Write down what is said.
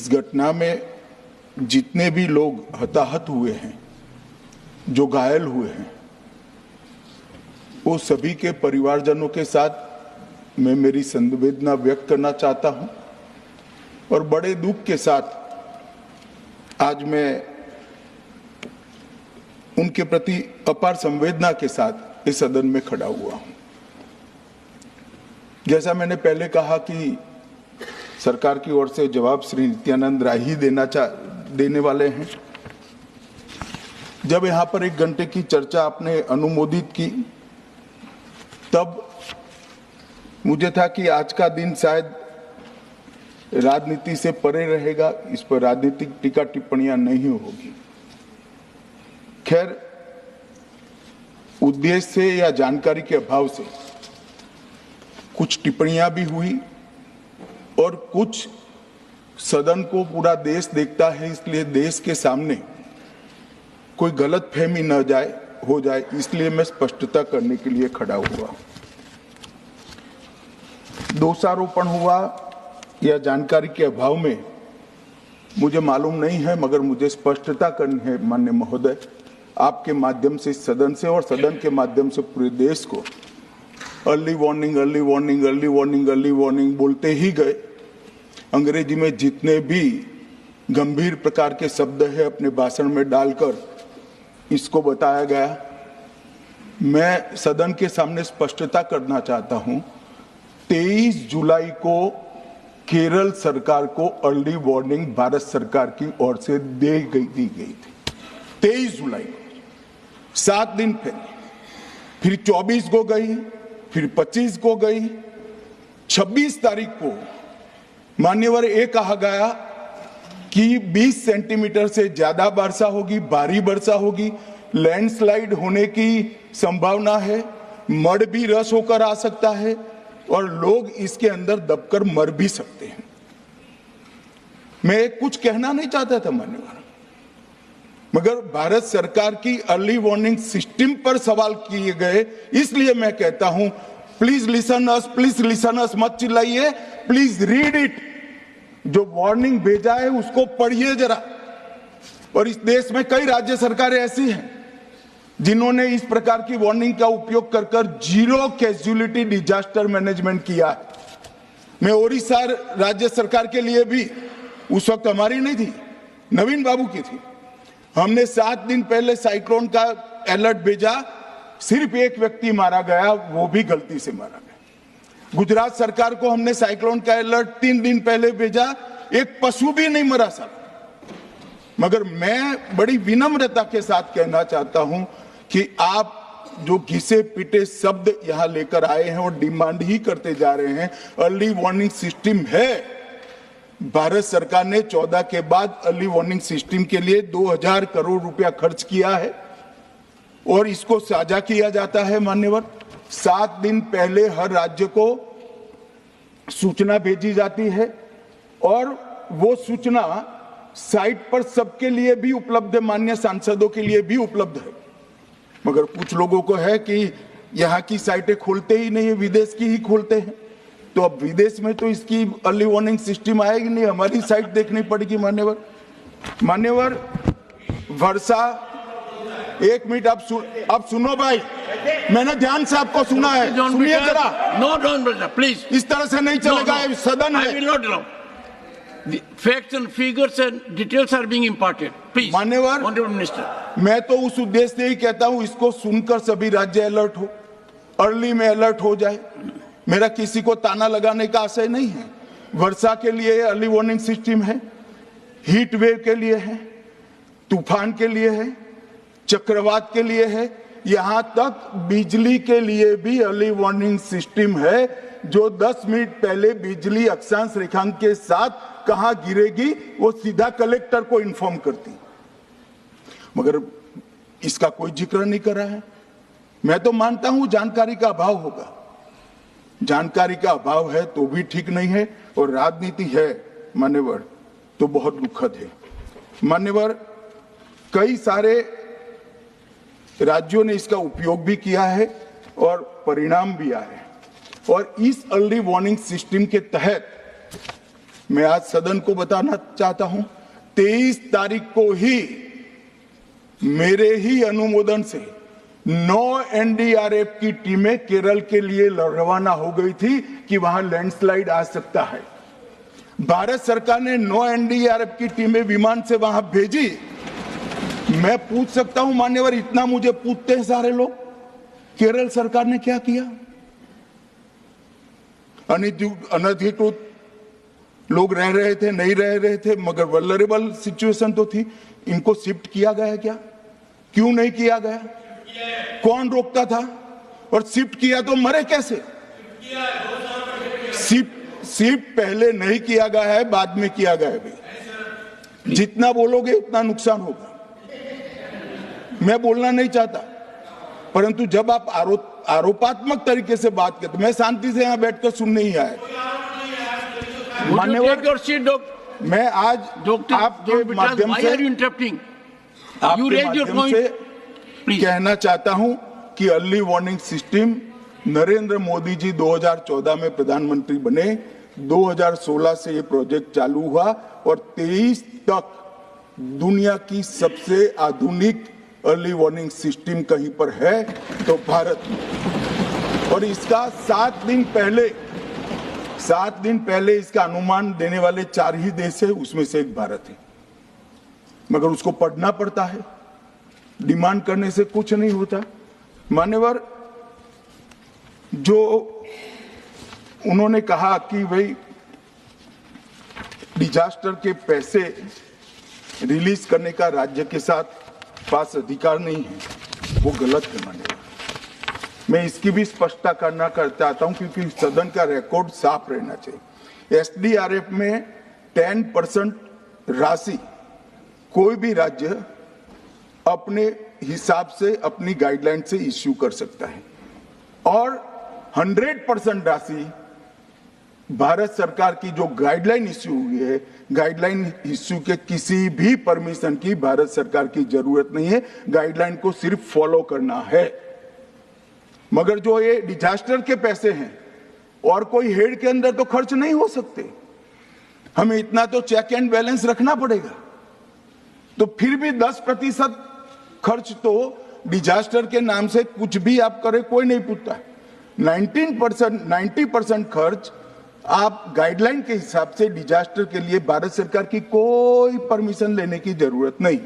इस घटना में जितने भी लोग हताहत हुए हैं, जो घायल हुए हैं, वो सभी के परिवारजनों के साथ मैं मेरी संवेदना व्यक्त करना चाहता हूं और बड़े दुख के साथ आज मैं उनके प्रति अपार संवेदना के साथ इस सदन में खड़ा हुआ हूं। जैसा मैंने पहले कहा कि सरकार की ओर से जवाब श्री नित्यानंद राय ही देने वाले हैं। जब यहाँ पर 1 घंटे की चर्चा आपने अनुमोदित की, तब मुझे था कि आज का दिन शायद राजनीति से परे रहेगा, इस पर राजनीतिक टीका टिप्पणियां नहीं होगी। खैर, उद्देश्य से या जानकारी के अभाव से कुछ टिप्पणियां भी हुई और कुछ सदन को पूरा देश देखता है, इसलिए देश के सामने कोई गलतफहमी न हो जाए, इसलिए मैं स्पष्टता करने के लिए खड़ा हुआ। दोषारोपण हुआ या जानकारी के अभाव में मुझे मालूम नहीं है, मगर मुझे स्पष्टता करनी है माननीय महोदय, आपके माध्यम से सदन से और सदन के माध्यम से पूरे देश को। Early warning, early warning, early warning, early warning बोलते ही गए। अंग्रेजी में जितने भी गंभीर प्रकार के शब्द है अपने भाषण में डालकर इसको बताया गया। मैं सदन के सामने स्पष्टता करना चाहता हूं, 23 जुलाई को केरल सरकार को अर्ली वार्निंग भारत सरकार की ओर से दी गई थी। 23 जुलाई को, 7 दिन पहले, फिर 24 को गई, फिर 25 को गई, 26 तारीख को मान्यवर ये कहा गया कि 20 सेंटीमीटर से ज्यादा वर्षा होगी, भारी वर्षा होगी, लैंडस्लाइड होने की संभावना है, मड भी रस होकर आ सकता है और लोग इसके अंदर दबकर मर भी सकते हैं। मैं कुछ कहना नहीं चाहता था मान्यवर, मगर भारत सरकार की अर्ली वार्निंग सिस्टम पर सवाल किए गए, इसलिए मैं कहता हूं प्लीज लिसन अस, मत चिल्लाइए, प्लीज रीड इट। जो वार्निंग भेजा है उसको पढ़िए जरा। और इस देश में कई राज्य सरकारें ऐसी हैं जिन्होंने इस प्रकार की वार्निंग का उपयोग कर कर जीरो कैजुअलिटी डिजास्टर मैनेजमेंट किया है। मैं ओडिशा राज्य सरकार के लिए भी, उस वक्त हमारी नहीं थी, नवीन बाबू की थी, हमने 7 दिन पहले साइक्लोन का अलर्ट भेजा, सिर्फ 1 व्यक्ति मारा गया, वो भी गलती से मारा गया। गुजरात सरकार को हमने साइक्लोन का अलर्ट 3 दिन पहले भेजा, 1 पशु भी नहीं मरा सर। मगर मैं बड़ी विनम्रता के साथ कहना चाहता हूं कि आप जो घिसे पिटे शब्द यहां लेकर आए हैं और डिमांड ही करते जा रहे हैं, अर्ली वार्निंग सिस्टम है। भारत सरकार ने 14 के बाद अर्ली वार्निंग सिस्टम के लिए 2000 करोड़ रुपया खर्च किया है और इसको साझा किया जाता है मान्यवर। 7 दिन पहले हर राज्य को सूचना भेजी जाती है और वो सूचना साइट पर सबके लिए भी उपलब्ध है, मान्य सांसदों के लिए भी उपलब्ध है। मगर कुछ लोगों को है कि यहाँ की साइटें खोलते ही नहीं है, विदेश की ही खोलते हैं। तो अब विदेश में तो इसकी अर्ली वार्निंग सिस्टम आएगी नहीं, हमारी साइट देखनी पड़ेगी मान्यवर। वर्षा, 1 मिनट आप सुनो भाई, मैंने ध्यान से आपको सुना है, सुनिए जरा। नो डोंट प्लीज, इस तरह से नहीं चलेगा, सदन है। I will not allow. The facts and figures and details are being imparted. Please, मान्यवर, Honorable Minister. मैं तो उस उद्देश्य से ही कहता हूं इसको सुनकर सभी राज्य अलर्ट हो, अर्ली में अलर्ट हो जाए। मेरा किसी को ताना लगाने का आशय नहीं है। वर्षा के लिए अर्ली वार्निंग सिस्टम है, हीट वेव के लिए है, तूफान के लिए है, चक्रवात के लिए है, यहां तक बिजली के लिए भी अर्ली वार्निंग सिस्टम है, जो 10 मिनट पहले बिजली अक्षांश रेखांक के साथ कहां गिरेगी वो सीधा कलेक्टर को इन्फॉर्म करती, मगर इसका कोई जिक्र नहीं कर रहा है। मैं तो मानता हूं जानकारी का अभाव होगा, जानकारी का अभाव है तो भी ठीक नहीं है, और राजनीति है मान्यवर तो बहुत दुखद है मान्यवर। कई सारे राज्यों ने इसका उपयोग भी किया है और परिणाम भी आए, और इस अर्ली वार्निंग सिस्टम के तहत मैं आज सदन को बताना चाहता हूं, 23 तारीख को ही मेरे ही अनुमोदन से 9 एनडीआरएफ की टीमें केरल के लिए रवाना हो गई थी कि वहां लैंडस्लाइड आ सकता है। भारत सरकार ने 9 एनडीआरएफ की टीमें विमान से वहां भेजी। मैं पूछ सकता हूं मान्यवर, इतना मुझे पूछते हैं सारे लोग, केरल सरकार ने क्या किया? अनधिकृत लोग रह रहे थे, नहीं रह रहे थे, मगर वल्नरेबल सिचुएशन तो थी। इनको शिफ्ट किया गया क्या? क्यों नहीं किया गया? कौन रोकता था? और शिफ्ट किया तो मरे कैसे? शिफ्ट पहले नहीं किया गया है, बाद में किया गया है। जितना बोलोगे उतना नुकसान होगा। मैं बोलना नहीं चाहता, परंतु जब आप आरोपात्मक तरीके से बात करते, मैं शांति से यहां बैठकर सुनने ही आया। मान्यवर, मैं आज आपके माध्यम से कहना चाहता हूं कि early warning system Narendra Modi ji 2014 में प्रधानमंत्री बने, 2016 से ये प्रोजेक्ट चालू हुआ और 23 तक दुनिया की सबसे आधुनिक अर्ली वार्निंग सिस्टम कहीं पर है तो भारत में। और इसका 7 दिन पहले इसका अनुमान देने वाले 4 ही देश है, उसमें से एक भारत है। मगर उसको पढ़ना पड़ता है, डिमांड करने से कुछ नहीं होता। मान्यवर, जो उन्होंने कहा कि भाई डिजास्टर के पैसे रिलीज करने का राज्य के साथ पास अधिकार नहीं है, वो गलत है। मान्यवर, मैं इसकी भी स्पष्टता करना चाहता हूं क्योंकि सदन का रिकॉर्ड साफ रहना चाहिए। एसडीआरएफ में 10% राशि कोई भी राज्य अपने हिसाब से, अपनी गाइडलाइन से इश्यू कर सकता है और 100% राशि भारत सरकार की जो गाइडलाइन इश्यू हुई है, गाइडलाइन इश्यू के किसी भी परमिशन की भारत सरकार की जरूरत नहीं है। गाइडलाइन को सिर्फ फॉलो करना है। मगर जो ये डिजास्टर के पैसे हैं और कोई हेड के अंदर तो खर्च नहीं हो सकते, हमें इतना तो चेक एंड बैलेंस रखना पड़ेगा। तो फिर भी 10% खर्च तो डिजास्टर के नाम से कुछ भी आप करें कोई नहीं पूछता। 90% खर्च आप गाइडलाइन के हिसाब से डिजास्टर के लिए भारत सरकार की कोई परमिशन लेने की जरूरत नहीं।